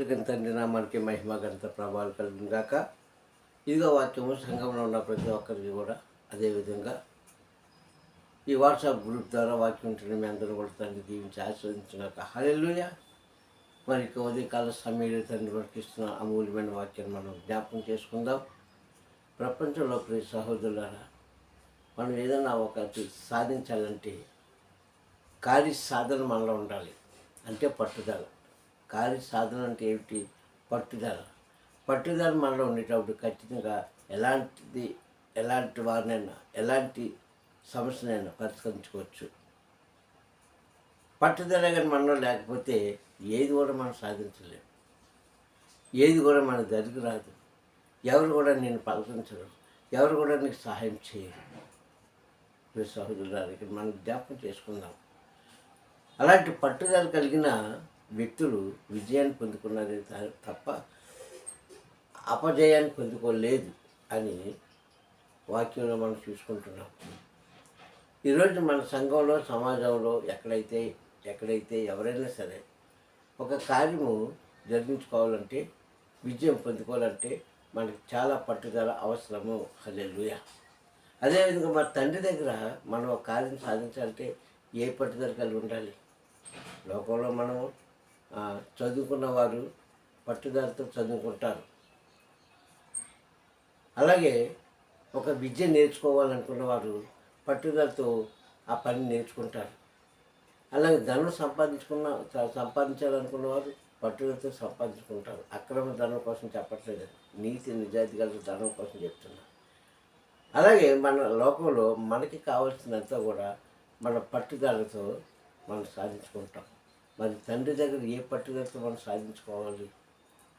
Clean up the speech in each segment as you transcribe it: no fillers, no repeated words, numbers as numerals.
కలిగిన తండ్రి నామానికి మహిమ ఘనత ప్రభావాలు కలిగిన గాక. ఇదిగో వాక్యము సంఘంలో ఉన్న ప్రతి ఒక్కరికి కూడా అదేవిధంగా ఈ వాట్సాప్ గ్రూప్ ద్వారా వాక్యం ఉంటున్న మీ అందరూ కూడా తండ్రి దీవించి ఆస్వాదించినాక హల్లెలూయా. మరి ఇక ఉదయకాల సమయంలో తండ్రి మనకి ఇస్తున్న అమూల్యమైన వాక్యాన్ని మనం జ్ఞాపకం చేసుకుందాం. ప్రపంచంలో ప్రియ సహోదరులారా, మనం ఏదైనా ఒకటి సాధించాలంటే కార్యసాధన మనలో ఉండాలి. అంటే పట్టుదల. కార్యసాధన అంటే ఏమిటి? పట్టుదల. పట్టుదల మనలో ఉండేటప్పుడు ఖచ్చితంగా ఎలాంటి వారినైనా ఎలాంటి సమస్యనైనా పరిష్కరించుకోవచ్చు. పట్టుదల కానీ మనలో లేకపోతే ఏది కూడా మనం సాధించలేము. ఏది కూడా మన దగ్గర రాదు. ఎవరు కూడా నేను పలకరించరు. ఎవరు కూడా నీకు సహాయం చేయరు. సహోదరులారా, ఇక్కడ మనం జ్ఞాపకం చేసుకుందాం. అలాంటి పట్టుదల కలిగిన వ్యక్తులు విజయాన్ని పొందుకున్నారే తప్ప అపజయాన్ని పొందుకోలేదు అని వాక్యంలో మనం చూసుకుంటున్నాం. ఈరోజు మన సంఘంలో, సమాజంలో ఎక్కడైతే ఎవరైనా సరే ఒక కార్యము జరిగించుకోవాలంటే, విజయం పొందుకోవాలంటే మనకి చాలా పట్టుదల అవసరము. హల్లెలూయా. అదేవిధంగా మన తండ్రి దగ్గర మనం ఒక కార్యం సాధించాలంటే ఏ పట్టుదల కలిగి ఉండాలి? లోకంలో మనం చదువుకున్న వారు పట్టుదలతో చదువుకుంటారు. అలాగే ఒక విద్య నేర్చుకోవాలనుకున్న వారు పట్టుదలతో ఆ పని నేర్చుకుంటారు. అలాగే ధనం సంపాదించాలనుకున్న వారు పట్టుదలతో సంపాదించుకుంటారు. అక్రమ ధనం కోసం చెప్పట్లేదు, నీతి నిజాయితీ కలిగిన ధనం కోసం చెప్తున్నారు. అలాగే మన లోకంలో మనకి కావాల్సినంత కూడా మన పట్టుదలతో మనం సాధించుకుంటాం. మరి తండ్రి దగ్గర ఏ పట్టుదలతో మనం సాధించుకోవాలి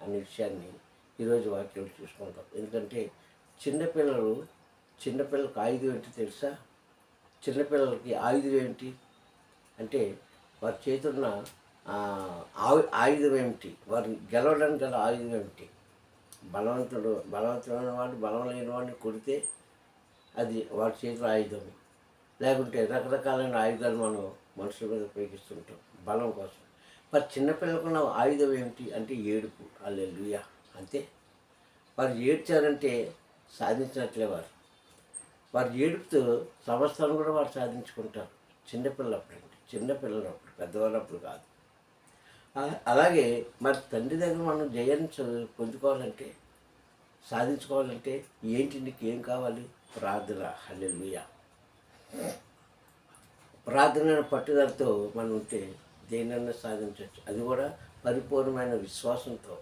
అనే విషయాన్ని ఈరోజు వాక్యంలో చూసుకుంటాం. ఎందుకంటే చిన్నపిల్లలకు ఆయుధం ఏంటి తెలుసా? చిన్నపిల్లలకి ఆయుధం ఏంటి అంటే వారి చేతున్న ఆయుధం ఏమిటి? వారిని గెలవడానికి గల ఆయుధం ఏమిటి? బలవంతమైన వాడు బలం లేని వాడిని కొడితే అది వాడి చేతుల ఆయుధం. లేకుంటే రకరకాలైన ఆయుధాలు మనం మనుషుల మీద ఉపయోగిస్తుంటాం బలం కోసం. మరి చిన్నపిల్లలకున్న ఆయుధం ఏమిటి అంటే ఏడుపు. హల్లెలూయా. అంతే. వారు ఏడ్చారంటే సాధించినట్లే. వారు ఏడుపుతో సమస్తాన్ని కూడా వారు సాధించుకుంటారు. చిన్నపిల్లలప్పుడు పెద్దవాళ్ళప్పుడు కాదు. అలాగే మరి తండ్రి దగ్గర మనం జయాన్ని పొందుకోవాలంటే, సాధించుకోవాలంటే ఏంటి? నీకు ఏం కావాలి? ప్రార్థన. హల్లెలూయా. ప్రార్థన పట్టుదలతో మనం ఉంటే దేనైనా సాధించవచ్చు. అది కూడా పరిపూర్ణమైన విశ్వాసంతో,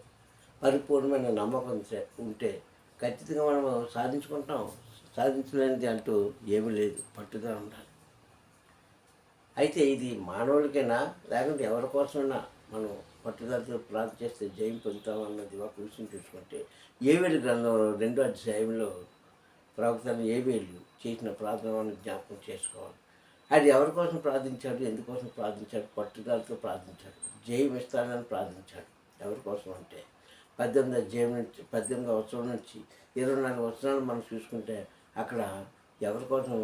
పరిపూర్ణమైన నమ్మకం ఉంటే ఖచ్చితంగా మనం సాధించుకుంటాం. సాధించలేనిది అంటూ ఏమీ లేదు. పట్టుదల ఉండాలి. అయితే ఇది మానవులకైనా లేకుంటే ఎవరి కోసమైనా మనం పట్టుదలతో ప్రార్థన చేస్తే జయం పొందుతామన్నది ఒక విషయం చూసుకుంటే, ఏబేలు గ్రంథంలో 2వ అధ్యాయంలో ప్రవక్త ఏబేలు చేసిన ప్రార్థన జ్ఞాపకం చేసుకోవాలి. అది ఎవరి కోసం ప్రార్థించాడు? ఎందుకోసం ప్రార్థించాడు? పట్టుదలతో ప్రార్థించాడు. జయం ఇస్తానని ప్రార్థించాడు. ఎవరి కోసం అంటే 18వ వచనం నుంచి 24 వచనాలు మనం చూసుకుంటే అక్కడ ఎవరి కోసం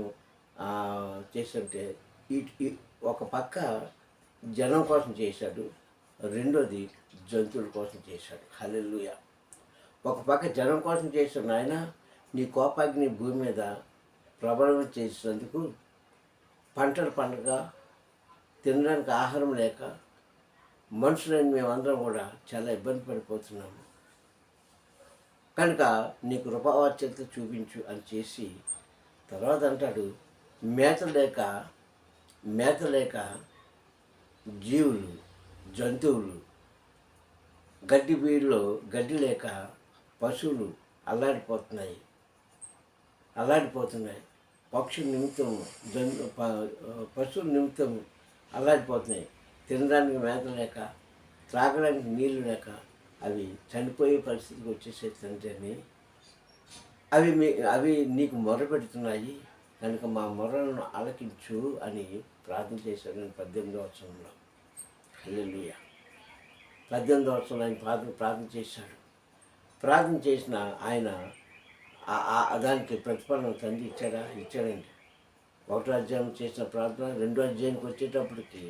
చేస్తుంటే ఒక పక్క జనం కోసం చేశాడు, రెండోది జంతువుల కోసం చేశాడు. హల్లెలూయా. ఒక పక్క జనం కోసం చేశాడు. నాయన, నీ కోపాగ్ని భూమి మీద ప్రబలం చేసినందుకు పంటలు పండగ, తినడానికి ఆహారం లేక మనుషులని మేమందరం కూడా చాలా ఇబ్బంది పడిపోతున్నాము. కనుక నీ కృపావాత్సల్యత చూపించు అని చేసి తర్వాత అంటాడు, మేత లేక జీవులు, జంతువులు, గడ్డి బీడులో గడ్డి లేక పశువులు అల్లాడిపోతున్నాయి. పక్షుల నిమిత్తం పశువుల నిమిత్తం అల్లాడిపోతున్నాయి. తినడానికి మేత లేక, త్రాగడానికి నీళ్లు లేక అవి చనిపోయే పరిస్థితికి వచ్చేసే తండ్రి అని అవి నీకు మొరపెడుతున్నాయి. కనుక మా మొరలను ఆలకించు అని ప్రార్థన చేశాడు. 18వ వచనంలో. హల్లెలూయా. 18వ వచనంలో ఆయన ప్రార్థన చేశాడు. ప్రార్థన చేసిన ఆయన దానికి ప్రతిఫలం తండ్రి ఇచ్చాడండి. 1వ అధ్యాయం చేసిన ప్రార్థన 2వ అధ్యాయానికి వచ్చేటప్పటికి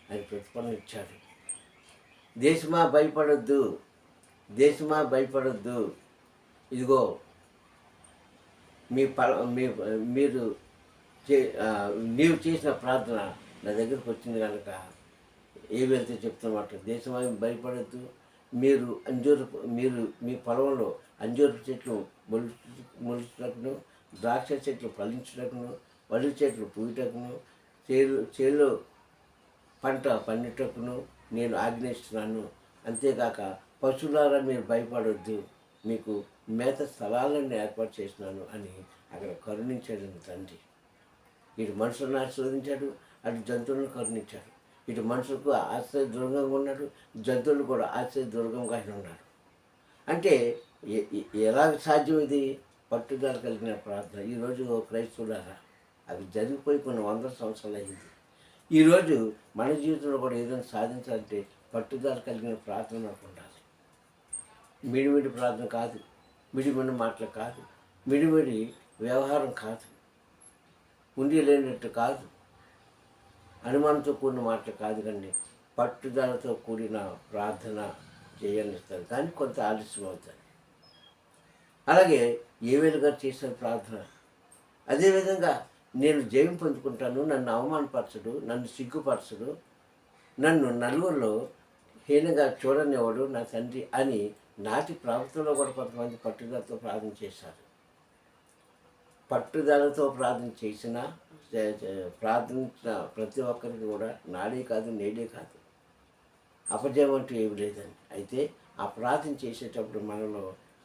ఆయన ప్రతిఫలం ఇచ్చాడు. దేశమా భయపడొద్దు, దేశమా భయపడొద్దు, ఇదిగో మీ ప మీ మీరు చే నీవు చేసిన ప్రార్థన నా దగ్గరకు వచ్చింది కనుక ఏవైతే చెప్తున్నమాట, దేశమా భయపడొద్దు, మీరు మీ పొలంలో అంజూరపు చెట్లు మొలుచుటకును, ద్రాక్ష చెట్లు ఫలించుటకును, వరి చెట్లు పూయుటకును, చేలో పంట పండుటకును నేను ఆజ్ఞయిస్తున్నాను. అంతేకాక పశువులారా మీరు భయపడొద్దు, మీకు మేత స్థలాలను ఏర్పాటు చేసినాను అని అక్కడ కరుణించాడు తండ్రి. ఇటు మనుషులను ఆశీర్వదించాడు, అటు జంతువులను కరుణించాడు. ఇటు మనుషులకు ఆశ్రయ దుర్గంగా ఉన్నాడు, జంతువులు కూడా ఆశ్రయ దుర్గంగా ఆయన ఉన్నాడు. అంటే ఎలాగ సాధ్యం ఇది? పట్టుదల కలిగిన ప్రార్థన. ఈరోజు క్రైస్తవులారా అది జరిగిపోయి కొన్ని వందల సంవత్సరాలు అయింది. ఈరోజు మన జీవితంలో కూడా ఏదైనా సాధించాలంటే పట్టుదల కలిగిన ప్రార్థన మనకు ఉండాలి. మిడిమిడి ప్రార్థన కాదు, మిడిమిడి మాటలు కాదు, మిడిమిడి వ్యవహారం కాదు, ఉండి లేనట్టు కాదు, అనుమానంతో కూడిన మాటలు కాదు, కానీ పట్టుదలతో కూడిన ప్రార్థన చేయనిస్తారు. కానీ కొంత ఆలస్యం అవుతుంది. అలాగే ఏవేలు గారు చేసిన ప్రార్థన అదేవిధంగా నేను జయం పొందుకుంటాను, నన్ను అవమానపరచడు, నన్ను సిగ్గుపరచడు, నన్ను నలుగురిలో హీనంగా చూడనివాడు నా తండ్రి అని నాటి ప్రభుత్వంలో కూడా కొంతమంది పట్టుదలతో ప్రార్థన చేశారు. పట్టుదలతో ప్రార్థన చేసిన ప్రార్థించిన ప్రతి ఒక్కరికి కూడా నాడే కాదు నేడే కాదు అపజయం అంటూ ఏమి లేదని. అయితే ఆ ప్రార్థన చేసేటప్పుడు మనలో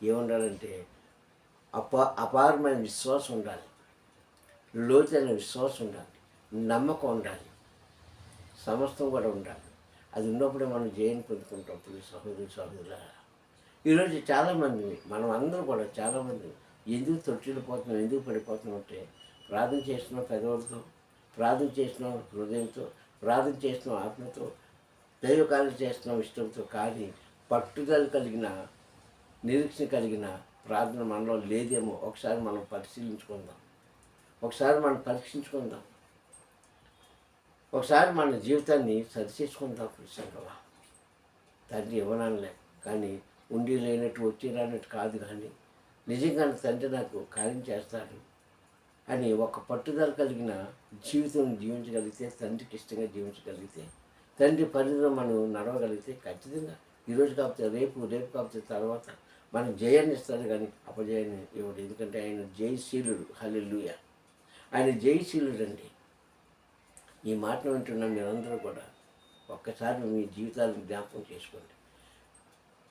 ఏముండాలంటే అపారమైన విశ్వాసం ఉండాలి, లోతైన విశ్వాసం ఉండాలి, నమ్మకం ఉండాలి, సమస్తం కూడా ఉండాలి. అది ఉన్నప్పుడే మనం జయాన్ని పొందుకుంటాం. సహోదరులారా, ఈరోజు చాలామంది మనం అందరూ కూడా చాలామంది ఎందుకు తొట్టిల్లిపోతున్నాం, ఎందుకు పడిపోతున్నాం అంటే ప్రార్థన చేస్తున్నాం పెదవులతో, ప్రార్థన చేస్తున్నాం హృదయంతో, ప్రార్థన చేస్తున్నాం ఆత్మతో, దైవకార్యం చేస్తున్నాం ఇష్టంతో, కానీ పట్టుదల కలిగిన నిరీక్షణ కలిగిన ప్రార్థన మనలో లేదేమో ఒకసారి మనం పరిశీలించుకుందాం. ఒకసారి మనం పరీక్షించుకుందాం. ఒకసారి మన జీవితాన్ని సరిచేసుకుందాం. సంగమా తండ్రి ఇవ్వనలే, కానీ ఉండి లేనట్టు వచ్చి రానట్టు కాదు, కానీ నిజంగా తండ్రి నాకు కార్యం చేస్తాడు అని ఒక పట్టుదల కలిగిన జీవితం జీవించగలిగితే, తండ్రికి ఇష్టంగా జీవించగలిగితే, తండ్రి పరిధిలో మనం నడవగలిగితే ఖచ్చితంగా ఈరోజు కాకపోతే రేపు కాకపోతే తర్వాత మనం జయాన్ని ఇస్తాడు, కానీ అపజయాన్ని ఇవ్వడు. ఎందుకంటే ఆయన జయశీలుడు. హల్లెలూయా, ఆయన జయశీలుడు అండి. ఈ మాటను వింటున్న మీరందరూ కూడా ఒక్కసారి మీ జీవితాలను జ్ఞాపకం చేసుకోండి.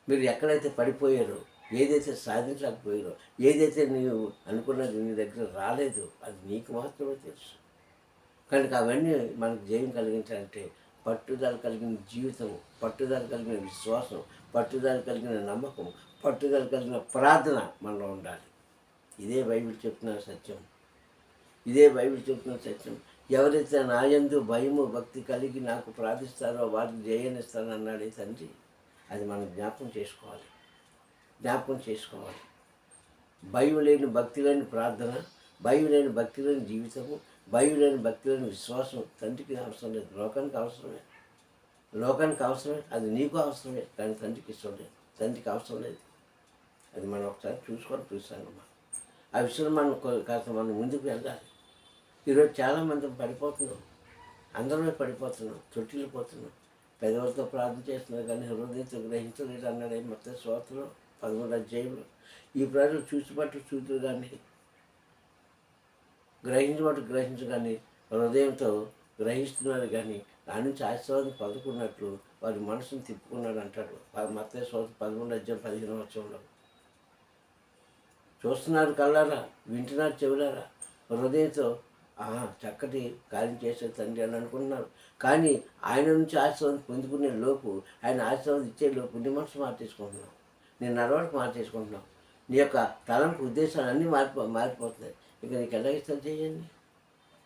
మీరు ఎక్కడైతే పడిపోయారో, ఏదైతే సాధించలేకపోయారో, ఏదైతే నీవు అనుకున్నది నీ దగ్గర రాలేదు, అది నీకు మాత్రమే తెలుసు. కనుక అవన్నీ మనకు జయం కలిగించాలంటే పట్టుదల కలిగిన జీవితం, పట్టుదల కలిగిన విశ్వాసం, పట్టుదల కలిగిన నమ్మకం, పట్టుదల కలిగిన ప్రార్థన మనలో ఉండాలి. ఇదే బైబిల్ చెప్తున్న సత్యం. ఇదే బైబిల్ చెప్తున్న సత్యం. ఎవరైతే నా యందు భయము భక్తి కలిగి నాకు ప్రార్థిస్తారో వారికి జయాన్నిస్తాను అన్నాడే తండ్రి. అది మనం జ్ఞాపకం చేసుకోవాలి. భయం లేని భక్తి లేని ప్రార్థన, భయం లేని భక్తి లేని జీవితము, భయం లేని భక్తి లేని విశ్వాసం తండ్రికి అవసరం లేదు. లోకానికి అవసరమే, అది నీకు అవసరమే, కానీ తండ్రికి ఇష్టం లేదు, తండ్రికి అవసరం లేదు. అది మనం ఒకసారి చూసానమ్మా. ఆ విషయంలో మనం కాస్త మనం ముందుకు వెళ్ళాలి. ఈరోజు చాలామంది పడిపోతున్నాం, అందరమే పడిపోతున్నాం, తొట్టిల్లిపోతున్నాం. పెదవులతో ప్రార్థన చేస్తున్నారు కానీ హృదయంతో గ్రహించలేదు అన్నాడే మత్తయి సువార్తలో 13వ అధ్యాయంలో. ఈ ప్రజలు చూతురు కానీ గ్రహించు కానీ హృదయంతో గ్రహిస్తున్నారు, కానీ దాని నుంచి ఆశీర్వాదం పొందుకున్నట్లు వారి మనసును తిప్పుకున్నాడు అంటాడు మత్తయి సువార్త 13వ అధ్యాయం 15వ వచనంలో. చూస్తున్నారు కళ్ళారా, వింటున్నారు చెవులారా, హృదయంతో చక్కటి కార్యం చేసే తండ్రి అని అనుకుంటున్నారు, కానీ ఆయన నుంచి ఆశీర్వాదం పొందుకునే లోపు, ఆయన ఆశీర్వాదం ఇచ్చే లోపు నీ మనసు మార్చేసుకుంటున్నావు, నీ నడవడికి మార్చేసుకుంటున్నావు, నీ యొక్క తలంపు ఉద్దేశాలు అన్నీ మారిపోతున్నాయి. ఇక నీకు ఎలాగిస్తాను చేయండి,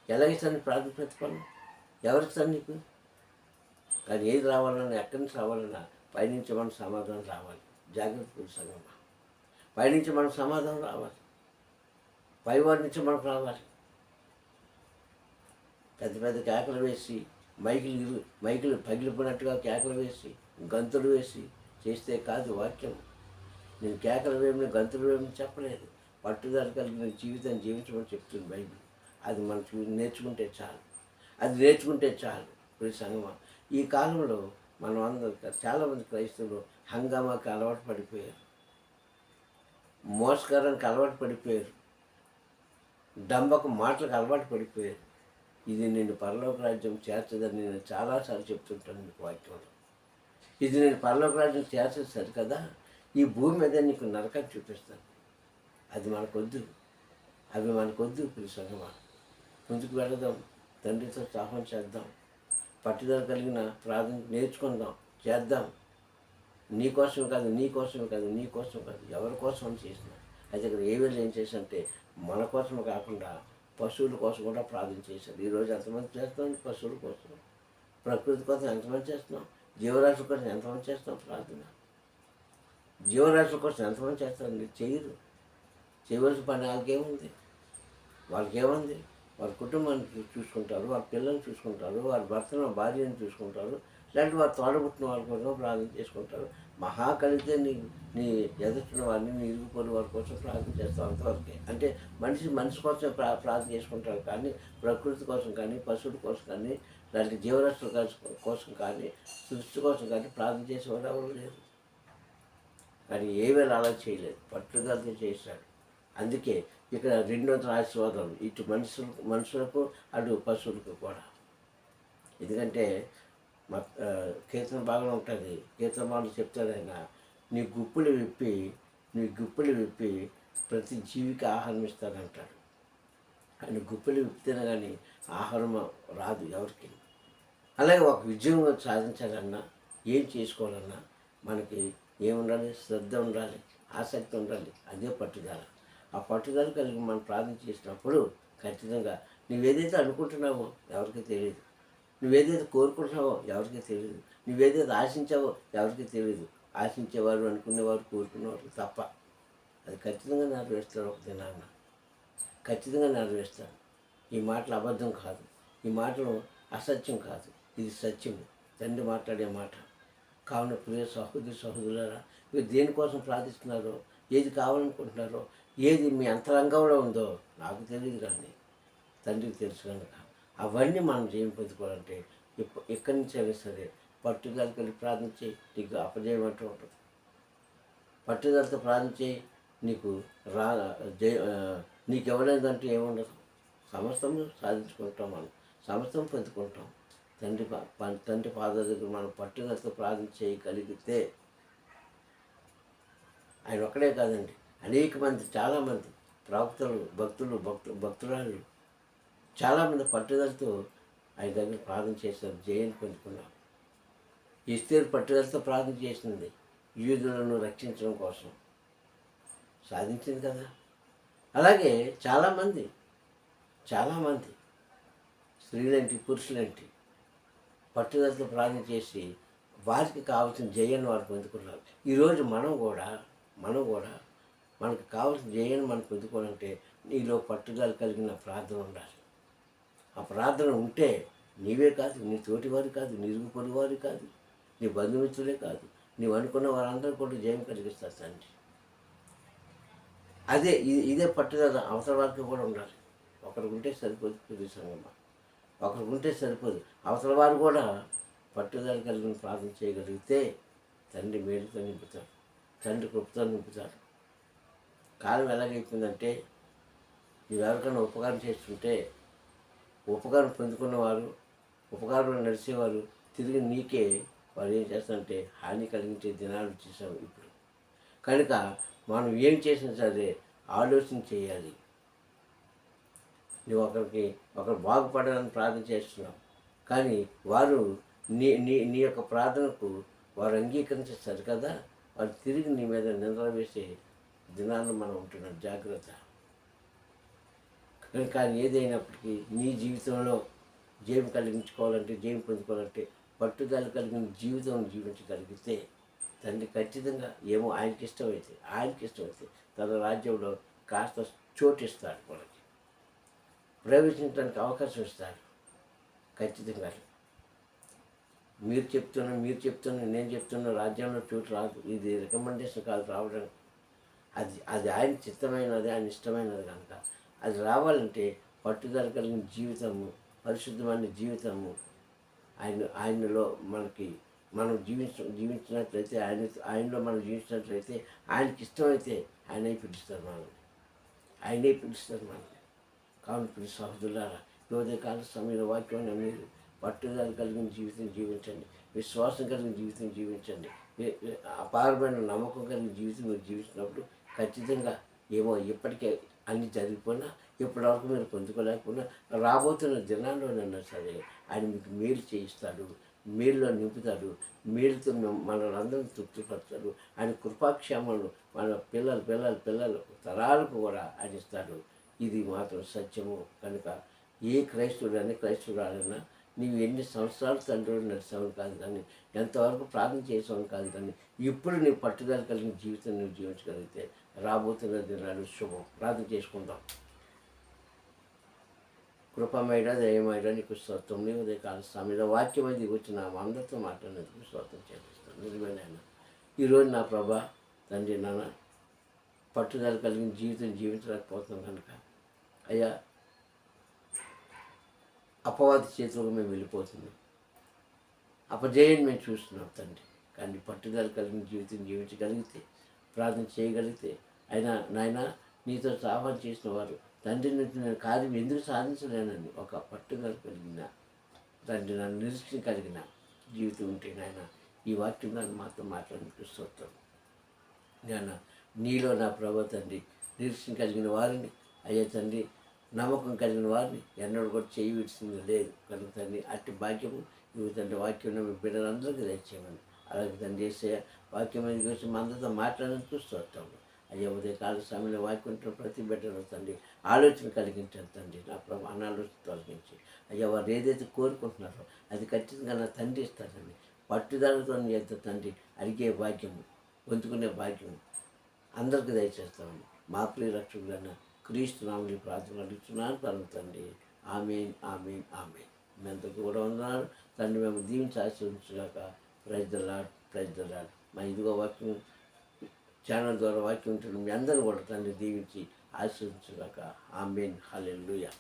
ఎలాగిస్తాను ప్రార్థన ప్రతిఫలం ఎవరిస్తాను నీకు? కానీ ఏది రావాలన్నా, ఎక్కడి నుంచి రావాలన్నా పైనుంచి మన సమాధానం రావాలి. జాగ్రత్త పురుషంగమ్మా, పైనుంచి మనకు సమాధానం రావాలి, పైవారి నుంచి మనకు రావాలి. పెద్ద పెద్ద కేకలు వేసి మైకులు పగిలిపోయినట్టుగా కేకలు వేసి గంతులు వేసి చేస్తే కాదు వాక్యం. నేను కేకలు వేయమని గంతులు వేయమని చెప్పలేదు. పట్టుదల కలిగిన జీవితం జీవించమని చెప్తుంది బైబిల్. అది మనం నేర్చుకుంటే చాలు. అది నేర్చుకుంటే చాలు. ఇప్పుడు సంగమా ఈ కాలంలో మనం అందరూ చాలామంది క్రైస్తవులు హంగామాకి అలవాటు పడిపోయారు, మోసకరానికి అలవాటు పడిపోయారు, డంబకు మాటలకు అలవాటు పడిపోయారు. ఇది నేను పరలోక రాజ్యం చేర్చదని నేను చాలాసార్లు చెప్తుంటాను మీకు వాక్యంలో. ఇది నేను పరలోక రాజ్యం చేర్చదు సరికదా, ఈ భూమి మీద నీకు నరకం చూపిస్తాను. అది మనకొద్దు, అవి మనకొద్దు. సంగమా ముందుకు వెళదాం, తండ్రితో సాహం చేద్దాం, పట్టుదల కలిగిన ప్రార్థన నేర్చుకుందాం, చేద్దాం. నీ కోసమే కాదు, నీ కోసమే కాదు, నీ కోసం కాదు, ఎవరి కోసం అని చేసిన. అయితే ఇక్కడ ఏవేళ ఏం చేశారంటే మన కోసమే కాకుండా పశువుల కోసం కూడా ప్రార్థన చేశారు. ఈరోజు ఎంతమంది చేస్తాం పశువుల కోసం, ప్రకృతి కోసం ఎంతమంది చేస్తున్నాం, జీవరాశుల కోసం ఎంతమంది చేస్తాం ప్రార్థన. జీవరాశుల కోసం ఎంతమంది చేస్తారు? మీరు చేయరు. చేయవలసిన పని వాళ్ళకేముంది? వాళ్ళకేముంది? వారి కుటుంబాన్ని చూసుకుంటారు, వారి పిల్లల్ని చూసుకుంటారు, వారి భర్తను భార్యను చూసుకుంటారు, లేదంటే వారు తోడబుట్టిన వారి కోసం ప్రార్థన చేసుకుంటారు. మహా కలిగితే నీ ఎదుర్కొన్న వారిని, నీ ఇరుగుపొరుగు వారి కోసం ప్రార్థన చేస్తాం, అంతవరకే. అంటే మనిషి కోసం ప్రార్థన చేసుకుంటారు, కానీ ప్రకృతి కోసం కానీ, పశువుల కోసం కానీ, లేదంటే జీవరాశుల కోసం కానీ, సృష్టి కోసం కానీ ప్రార్థన చేసేవారు ఎవరు లేరు. కానీ ఏవేళ అలా చేయలేదు, పట్టుదలతో చేశాడు. అందుకే ఇక్కడ రెండొంతుల ఆశీర్వాదాలు ఇటు మనుషులకు అటు పశువులకు కూడా. ఎందుకంటే కీర్తన బాగా ఉంటుంది. కీర్తన బాగా చెప్తాడు ఆయన, నీ గుప్పులు విప్పి ప్రతి జీవికి ఆహారం ఇస్తాడంటాడు. ఆయన గుప్పులు విప్పితేనే కానీ ఆహారం రాదు ఎవరికి. అలాగే ఒక విజయం సాధించాలన్నా, ఏం చేసుకోవాలన్నా మనకి ఏముండాలి? శ్రద్ధ ఉండాలి, ఆసక్తి ఉండాలి. అదే పట్టుదల. ఆ పట్టుదల కలిగి మనం ప్రార్థన చేసినప్పుడు ఖచ్చితంగా నువ్వేదైతే అనుకుంటున్నావో ఎవరికి తెలియదు, నువ్వేదైతే కోరుకుంటున్నావో ఎవరికి తెలియదు, నువ్వేదైతే ఆశించావో ఎవరికి తెలియదు. ఆశించేవారు, అనుకునేవారు, కోరుకునేవారు తప్ప అది ఖచ్చితంగా నెరవేరుస్తారు. ఒక దినాన్న ఖచ్చితంగా నెరవేరుస్తారు. ఈ మాటలు అబద్ధం కాదు, ఈ మాటలు అసత్యం కాదు, ఇది సత్యం, తండ్రి మాట్లాడే మాట. కావున ప్రియ సహోదరులారా, మీరు దేనికోసం ప్రార్థిస్తున్నారో, ఏది కావాలనుకుంటున్నారో, ఏది మీ అంతరంగంలో ఉందో నాకు తెలియదు, కానీ తండ్రికి తెలుసు. కనుక అవన్నీ మనం జయం పొందుకోవాలంటే ఎక్కడి నుంచి అయినా సరే పట్టుదలకి వెళ్ళి ప్రార్థించి నీకు అపజయం అంటూ ఉంటుంది. పట్టుదలతో ప్రార్థించి నీకు నీకు ఎవరైందంటూ ఏముండదు. సమస్తము సాధించుకుంటాం, మనం సమస్తం పొందుకుంటాం. తండ్రి పాదాల దగ్గర మనం పట్టుదలతో ప్రార్థన చేయగలిగితే, ఆయన ఒక్కడే కాదండి, అనేక మంది, చాలామంది ప్రవక్తలు, భక్తురాలు చాలామంది పట్టుదలతో ఆయన దగ్గర ప్రార్థన చేశారు, జయాన్ని పొందుకున్నారు. ఎస్తేరు పట్టుదలతో ప్రార్థన చేసింది, యూదులను రక్షించడం కోసం, సాధించింది కదా. అలాగే చాలామంది స్త్రీలేంటి, పురుషులేంటి పట్టుదలతో ప్రార్థన చేసి వారికి కావాల్సిన జయాన్ని వారు పొందుకున్నారు. ఈరోజు మనం కూడా మనకు కావాల్సిన జయాన్ని మనం పొందుకోవాలంటే నీలో పట్టుదల కలిగిన ప్రార్థన ఉండాలి. ఆ ప్రార్థన ఉంటే నీవే కాదు, నీ తోటివారు కాదు, నీ ఇరుగు పొరుగువారు కాదు, నీ బంధుమిత్రులే కాదు, నీవు అనుకున్న వారందరూ కూడా జయం కలిగిస్తారు తండ్రి. ఇదే పట్టుదల అవతల వారికి కూడా ఉండాలి. ఒకరికి ఉంటే సరిపోదు ప్రియ సంగమా, ఒకరికి ఉంటే సరిపోదు. అవతల వారు కూడా పట్టుదల కలిగిన ప్రార్థన చేయగలిగితే తండ్రి మేలుతో నింపుతాడు, తండ్రి కృపతో నింపుతాడు. కాలం ఎలాగైపోయిందంటే, నీవెవరికైనా ఉపకారం చేస్తుంటే ఉపకారం పొందుకున్నవారు, ఉపకారంలో నడిచేవారు తిరిగి నీకే వారు ఏం చేస్తారంటే హాని కలిగించే దినాలు వచ్చేసాము ఇప్పుడు. కనుక మనం ఏం చేసినా సరే ఆలోచన చేయాలి. నువ్వు ఒకరు బాగుపడాలని ప్రార్థన చేస్తున్నావు, కానీ వారు నీ యొక్క ప్రార్థనకు వారు అంగీకరించేస్తారు కదా, వారు తిరిగి నీ మీద నిందలు వేసే దినాన్ని మనం ఉంటున్నాం, జాగ్రత్త. కానీ ఏదైనప్పటికీ నీ జీవితంలో జయం కలిగించుకోవాలంటే, జయం పొందుకోవాలంటే పట్టుదల కలిగిన జీవితం జీవించగలిగితే తండ్రి ఖచ్చితంగా ఆయనకి ఇష్టమైతే తన రాజ్యంలో కాస్త చోటిస్తాడు, మనకి ప్రవేశించడానికి అవకాశం ఇస్తాడు ఖచ్చితంగా. మీరు చెప్తున్నా నేను చెప్తున్నా రాజ్యంలో చోటు రాదు. ఇది రికమెండేషన్ కాదు రావడానికి. అది అది ఆయన చిత్తమైనది, ఆయన ఇష్టమైనది కనుక అది రావాలంటే పట్టుదల కలిగిన జీవితము, పరిశుద్ధమైన జీవితము ఆయనలో మనకి మనం జీవించినట్లయితే ఆయనలో మనం జీవించినట్లయితే ఆయనకి ఇష్టమైతే ఆయనే పిలుస్తారు మనల్ని, ఆయనే పిలుస్తారు మనల్ని. కావున ప్రియ సహోదరులారా, ఉదయకాల సమయంలో వాక్యాన్ని మీరు పట్టుదల కలిగిన జీవితం జీవించండి, విశ్వాసం కలిగిన జీవితం జీవించండి, అపారమైన నమ్మకం కలిగిన జీవితం మీరు జీవించినప్పుడు ఖచ్చితంగా ఏమో ఇప్పటికే అన్ని జరిగిపోయినా ఇప్పటివరకు మీరు పొందుకోలేకపోయినా రాబోతున్న దినాల్లోనైనా సరే ఆయన మీకు మేలు చేయిస్తాడు, మేలులో నింపుతాడు, మేలుతో మనలందరినీ తృప్తిపరుస్తాడు. ఆయన కృపాక్షేమాలు మన పిల్లలు తరాలకు కూడా ఆయన ఇస్తాడు. ఇది మాత్రం సత్యము కనుక ఏ క్రైస్తవుడైనా నీవు ఎన్ని సంవత్సరాలు తండ్రి నడిచావు కాదు కానీ, ఎంతవరకు ప్రార్థన చేసావు కాదు కానీ, ఇప్పుడు నీ పట్టుదల కలిగిన జీవితం నువ్వు జీవించగలిగితే రాబోతున్న దినాలు శుభం. ప్రార్థన చేసుకుందాం. కృపమేడ దయమేడ నీకు స్తోత్రం. నీ ఉదయకాల సమయంలో వాక్యం అది వచ్చిన అందరితో మాట్లాడినందుకు స్తోత్రం చేస్తాను. నిజమేనైనా ఈరోజు నా ప్రభా తండ్రి నాన్న పట్టుదల కలిగిన జీవితం జీవించలేకపోతున్నాం కనుక అయ్యా అపవాది చేతులకు మేము వెళ్ళిపోతున్నాం, అపజయాన్ని మేము చూస్తున్నాం తండ్రి. కానీ పట్టుదల కలిగిన జీవితం జీవించగలిగితే, ప్రార్థన చేయగలిగితే, అయినా నాయన నీతో సాహసం చేసిన వారు తండ్రి నుంచి నేను కార్యం ఎందుకు సాధించలేనని ఒక పట్టుదల కలిగిన తండ్రి నన్ను నిరీక్షణ కలిగిన జీవితం ఉంటే నాయన ఈ వాక్యం నన్ను మాత్రం మాట్లాడిపిస్తాను. నేను నీలో నా ప్రభు తండ్రి నిరీక్షణ కలిగిన వారిని అయ్యా తండ్రి, నమ్మకం కలిగిన వారిని ఎన్నడూ కూడా చేయి విడిచింది లేదు కనుక తండ్రి అట్టి భాగ్యము ఇవి తండ్రి వాక్యం బిడ్డలందరికీ తెచ్చేయమని. అలాగే తండ్రి చేసే వాక్యం మీద వచ్చి మనతో మాట్లాడడానికి చూస్తాము. అయ్యా ఉదయకాల సమయంలో వాక్యం ప్రతి బిడ్డలో తండ్రి ఆలోచన కలిగించాను తండ్రి, నా ప్రభు అనాలోచన తొలగించి అయ్యా వారు ఏదైతే కోరుకుంటున్నారో అది ఖచ్చితంగా నా తండ్రి ఇస్తారండి. పట్టుదలతో చేస్తే తండ్రి అడిగే భాగ్యము, పొందుకునే భాగ్యము అందరికీ దయచేస్తామండి. మా ప్రియ రక్షకుడైన క్రీస్తు నామములో ప్రార్థన అడుగుతున్నాను పరమ తండ్రి. ఆమేన్ ఆమేన్ ఆమేన్. మీ అందరికీ కూడా ఉన్నారు తండ్రి. మేము దీవించి ఆశీర్వదించుగాక. Praise the lord. మా ఇదిగో వాక్యం ఛానల్ ద్వారా వాక్యం ఉంటుంది. మీ అందరూ కూడా తండ్రి దీవించి ఆశీర్వదించుగాక. ఆమేన్. హల్లెలూయా.